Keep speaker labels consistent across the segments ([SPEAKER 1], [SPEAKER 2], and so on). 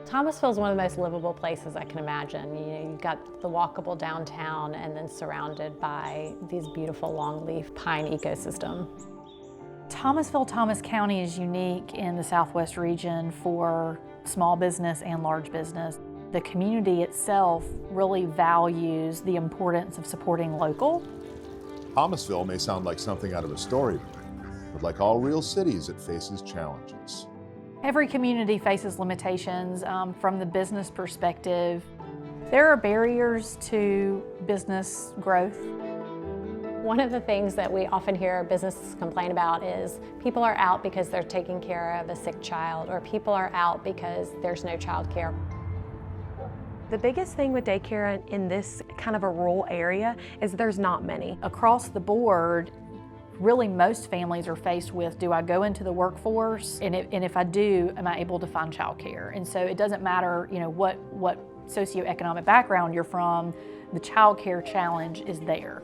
[SPEAKER 1] Thomasville is one of the most livable places I can imagine. You've got the walkable downtown and then surrounded by these beautiful longleaf pine ecosystem.
[SPEAKER 2] Thomasville, Thomas County is unique in the Southwest region for small business and large business. The community itself really values the importance of supporting local.
[SPEAKER 3] Thomasville may sound like something out of a storybook, but like all real cities, it faces challenges.
[SPEAKER 2] Every community faces limitations from the business perspective. There are barriers to business growth.
[SPEAKER 1] One of the things that we often hear businesses complain about is people are out because they're taking care of a sick child, or people are out because there's no child care.
[SPEAKER 4] The biggest thing with daycare in this kind of a rural area is there's not many.
[SPEAKER 2] Across the board, really most families are faced with, do I go into the workforce? And if I do, am I able to find childcare? And so it doesn't matter, what socioeconomic background you're from, the childcare challenge is there.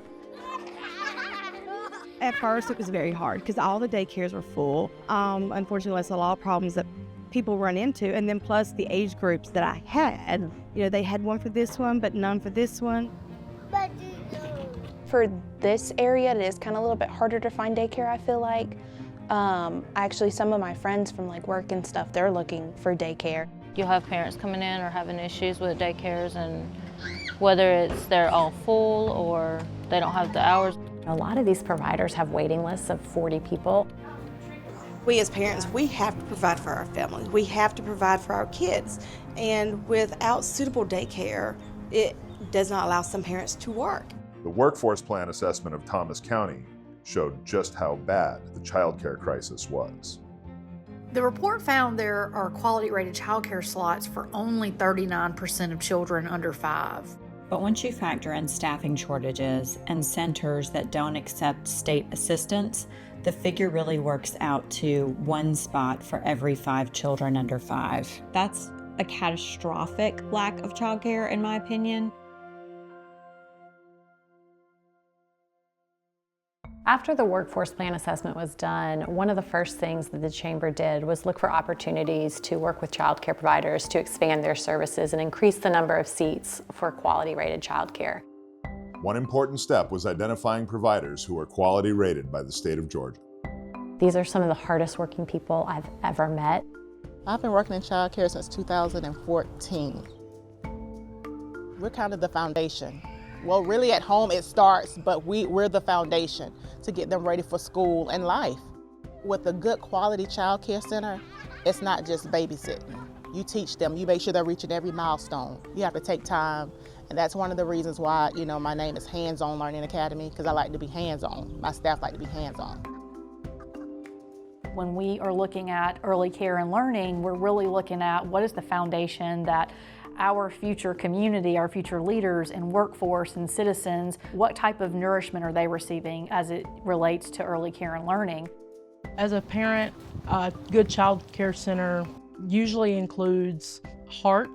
[SPEAKER 5] At first it was very hard because all the daycares were full. Unfortunately, that's a lot of problems that people run into, and then plus the age groups that I had. They had one for this one, but none for this one.
[SPEAKER 6] For this area, it is kind of a little bit harder to find daycare, I feel like. Actually, some of my friends from work and stuff, they're looking for daycare.
[SPEAKER 7] You'll have parents coming in or having issues with daycares, and whether it's they're all full or they don't have the hours.
[SPEAKER 1] A lot of these providers have waiting lists of 40 people.
[SPEAKER 8] We as parents, we have to provide for our family. We have to provide for our kids. And without suitable daycare, it does not allow some parents to work.
[SPEAKER 3] The workforce plan assessment of Thomas County showed just how bad the childcare crisis was.
[SPEAKER 9] The report found there are quality-rated childcare slots for only 39% of children under 5.
[SPEAKER 10] But once you factor in staffing shortages and centers that don't accept state assistance, the figure really works out to 1 spot for every 5 children under 5.
[SPEAKER 11] That's a catastrophic lack of childcare, in my opinion.
[SPEAKER 1] After the workforce plan assessment was done, one of the first things that the Chamber did was look for opportunities to work with child care providers to expand their services and increase the number of seats for quality-rated child care.
[SPEAKER 3] One important step was identifying providers who were quality rated by the state of Georgia.
[SPEAKER 1] These are some of the hardest working people I've ever met.
[SPEAKER 12] I've been working in child care since 2014. We're kind of the foundation. Well, really at home it starts, but we're the foundation to get them ready for school and life. With a good quality child care center, it's not just babysitting. You teach them, you make sure they're reaching every milestone. You have to take time, and that's one of the reasons why, my name is Hands-On Learning Academy, because I like to be hands-on. My staff like to be hands-on.
[SPEAKER 2] When we are looking at early care and learning, we're really looking at what is the foundation that our future community, our future leaders and workforce and citizens, what type of nourishment are they receiving as it relates to early care and learning?
[SPEAKER 13] As a parent, a good child care center usually includes heart,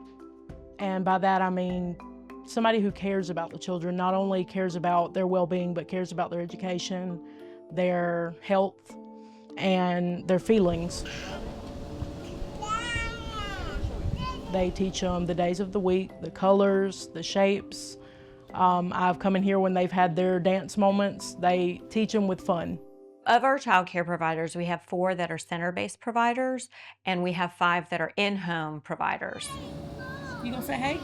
[SPEAKER 13] and by that I mean somebody who cares about the children, not only cares about their well-being, but cares about their education, their health, and their feelings. They teach them the days of the week, the colors, the shapes. I've come in here when they've had their dance moments. They teach them with fun.
[SPEAKER 11] Of our child care providers, we have 4 that are center-based providers, and we have 5 that are in-home providers.
[SPEAKER 9] You gonna say hey?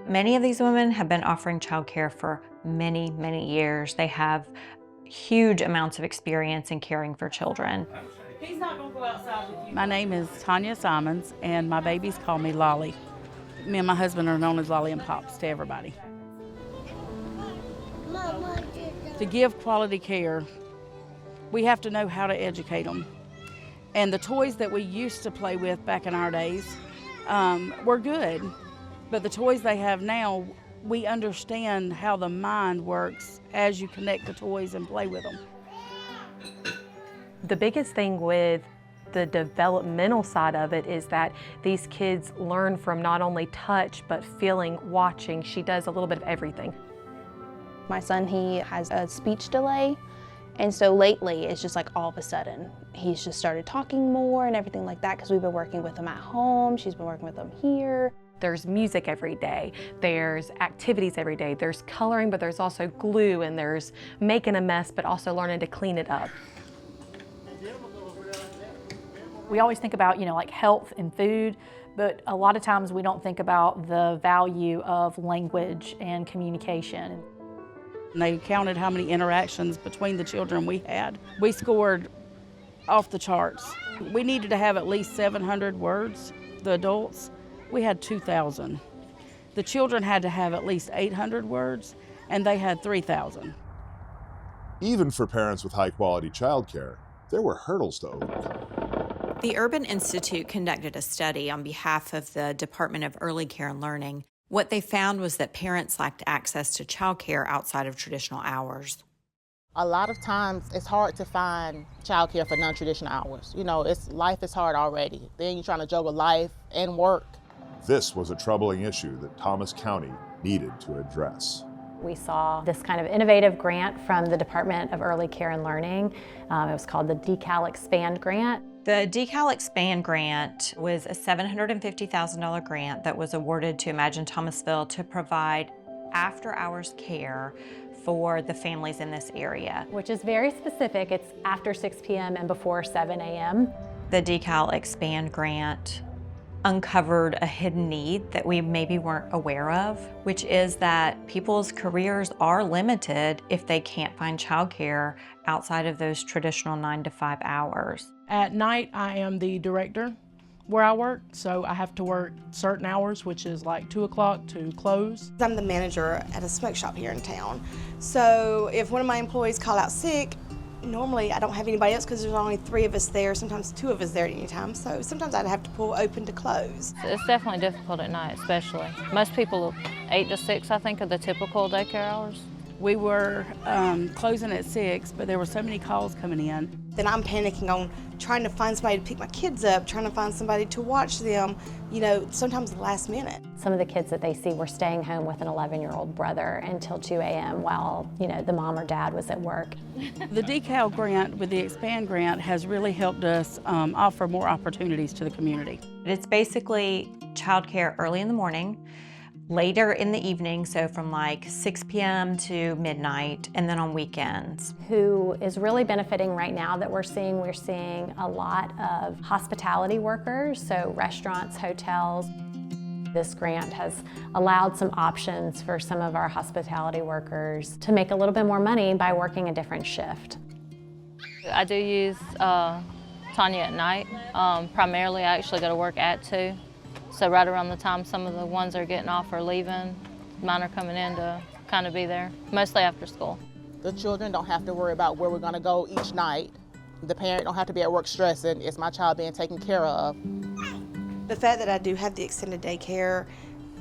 [SPEAKER 11] Many of these women have been offering child care for many, many years. They have huge amounts of experience in caring for children.
[SPEAKER 9] He's not gonna go outside with you.
[SPEAKER 14] My name is Tanya Simons, and my babies call me Lolly. Me and my husband are known as Lolly and Pops to everybody. To give quality care, we have to know how to educate them. And the toys that we used to play with back in our days were good, but the toys they have now, we understand how the mind works as you connect the toys and play with them.
[SPEAKER 4] The biggest thing with the developmental side of it is that these kids learn from not only touch, but feeling, watching. She does a little bit of everything.
[SPEAKER 6] My son, he has a speech delay, And so lately, it's just like all of a sudden, he's just started talking more and everything like that because we've been working with him at home. She's been working with him here.
[SPEAKER 4] There's music every day, there's activities every day, there's coloring, but there's also glue, and there's making a mess, but also learning to clean it up.
[SPEAKER 2] We always think about, like health and food, but a lot of times we don't think about the value of language and communication.
[SPEAKER 14] And they counted how many interactions between the children we had. We scored off the charts. We needed to have at least 700 words, the adults. We had 2,000. The children had to have at least 800 words, and they had 3,000.
[SPEAKER 3] Even for parents with high-quality childcare, there were hurdles to overcome.
[SPEAKER 10] The Urban Institute conducted a study on behalf of the Department of Early Care and Learning. What they found was that parents lacked access to childcare outside of traditional hours.
[SPEAKER 12] A lot of times it's hard to find childcare for non-traditional hours. Life is hard already. Then you're trying to juggle life and work.
[SPEAKER 3] This was a troubling issue that Thomas County needed to address.
[SPEAKER 1] We saw this kind of innovative grant from the Department of Early Care and Learning. It was called the DECAL Expand Grant.
[SPEAKER 11] The DECAL Expand Grant was a $750,000 grant that was awarded to Imagine Thomasville to provide after-hours care for the families in this area.
[SPEAKER 1] Which is very specific. It's after 6 p.m. and before 7 a.m.
[SPEAKER 11] The DECAL Expand Grant uncovered a hidden need that we maybe weren't aware of, which is that people's careers are limited if they can't find childcare outside of those traditional 9 to 5 hours.
[SPEAKER 13] At night, I am the director where I work, so I have to work certain hours, which is like 2 o'clock to close.
[SPEAKER 8] I'm the manager at a smoke shop here in town. So if one of my employees call out sick, normally I don't have anybody else because there's only 3 of us there, sometimes 2 of us there at any time. So sometimes I'd have to pull open to close.
[SPEAKER 7] It's definitely difficult at night, especially. Most people, 8 to 6, I think, are the typical daycare hours.
[SPEAKER 14] We were closing at 6, but there were so many calls coming in.
[SPEAKER 8] Then I'm panicking on trying to find somebody to pick my kids up, trying to find somebody to watch them, sometimes the last minute.
[SPEAKER 1] Some of the kids that they see were staying home with an 11-year-old brother until 2 a.m. while, the mom or dad was at work.
[SPEAKER 14] The DECAL grant with the Expand grant has really helped us offer more opportunities to the community.
[SPEAKER 11] It's basically childcare early in the morning, later in the evening, so from like 6 p.m. to midnight, and then on weekends.
[SPEAKER 1] Who is really benefiting right now that we're seeing a lot of hospitality workers, so restaurants, hotels. This grant has allowed some options for some of our hospitality workers to make a little bit more money by working a different shift.
[SPEAKER 7] I do use Tanya at night. Primarily, I actually go to work at 2. So right around the time some of the ones that are getting off are leaving, mine are coming in to kind of be there, mostly after school.
[SPEAKER 12] The children don't have to worry about where we're going to go each night. The parent don't have to be at work stressing, is my child being taken care of?
[SPEAKER 8] The fact that I do have the extended daycare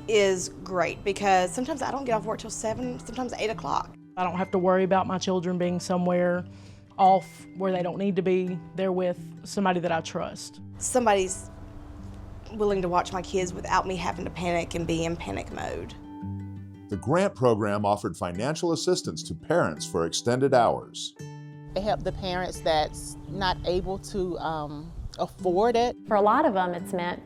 [SPEAKER 8] is great because sometimes I don't get off work till 7, sometimes 8 o'clock.
[SPEAKER 13] I don't have to worry about my children being somewhere off where they don't need to be. They're with somebody that I trust.
[SPEAKER 8] Somebody's willing to watch my kids without me having to panic and be in panic mode.
[SPEAKER 3] The grant program offered financial assistance to parents for extended hours.
[SPEAKER 12] It helped the parents that's not able to afford it.
[SPEAKER 1] For a lot of them, it's meant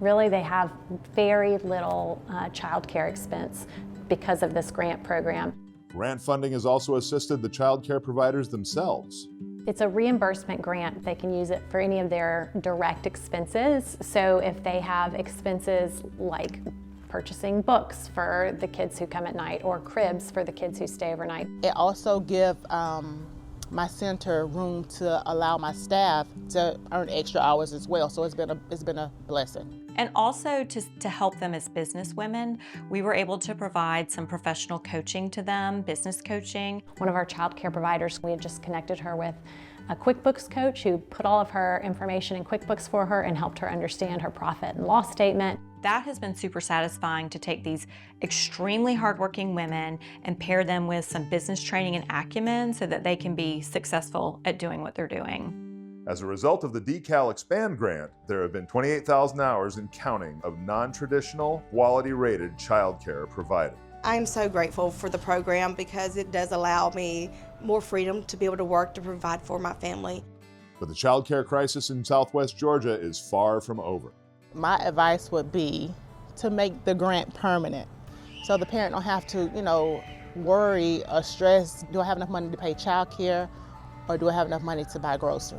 [SPEAKER 1] really they have very little childcare expense because of this grant program.
[SPEAKER 3] Grant funding has also assisted the child care providers themselves.
[SPEAKER 1] It's a reimbursement grant. They can use it for any of their direct expenses. So if they have expenses like purchasing books for the kids who come at night or cribs for the kids who stay overnight.
[SPEAKER 12] It also gives my center room to allow my staff to earn extra hours as well. So it's been a blessing.
[SPEAKER 11] And also to help them as business women, we were able to provide some professional coaching to them, business coaching.
[SPEAKER 1] One of our child care providers, we had just connected her with a QuickBooks coach who put all of her information in QuickBooks for her and helped her understand her profit and loss statement.
[SPEAKER 11] That has been super satisfying to take these extremely hardworking women and pair them with some business training and acumen so that they can be successful at doing what they're doing.
[SPEAKER 3] As a result of the DECAL Expand grant, there have been 28,000 hours and counting of non-traditional, quality-rated childcare provided.
[SPEAKER 8] I'm so grateful for the program because it does allow me more freedom to be able to work to provide for my family.
[SPEAKER 3] But the child care crisis in Southwest Georgia is far from over.
[SPEAKER 12] My advice would be to make the grant permanent so the parent don't have to, worry or stress, do I have enough money to pay child care or do I have enough money to buy grocery?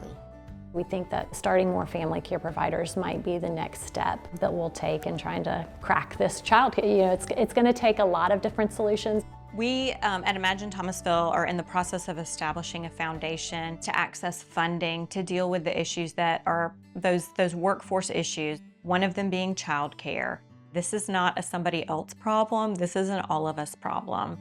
[SPEAKER 1] We think that starting more family care providers might be the next step that we'll take in trying to crack this child care. It's going to take a lot of different solutions.
[SPEAKER 11] We at Imagine Thomasville are in the process of establishing a foundation to access funding to deal with the issues that are those workforce issues, one of them being child care. This is not a somebody else problem, this is an all of us problem.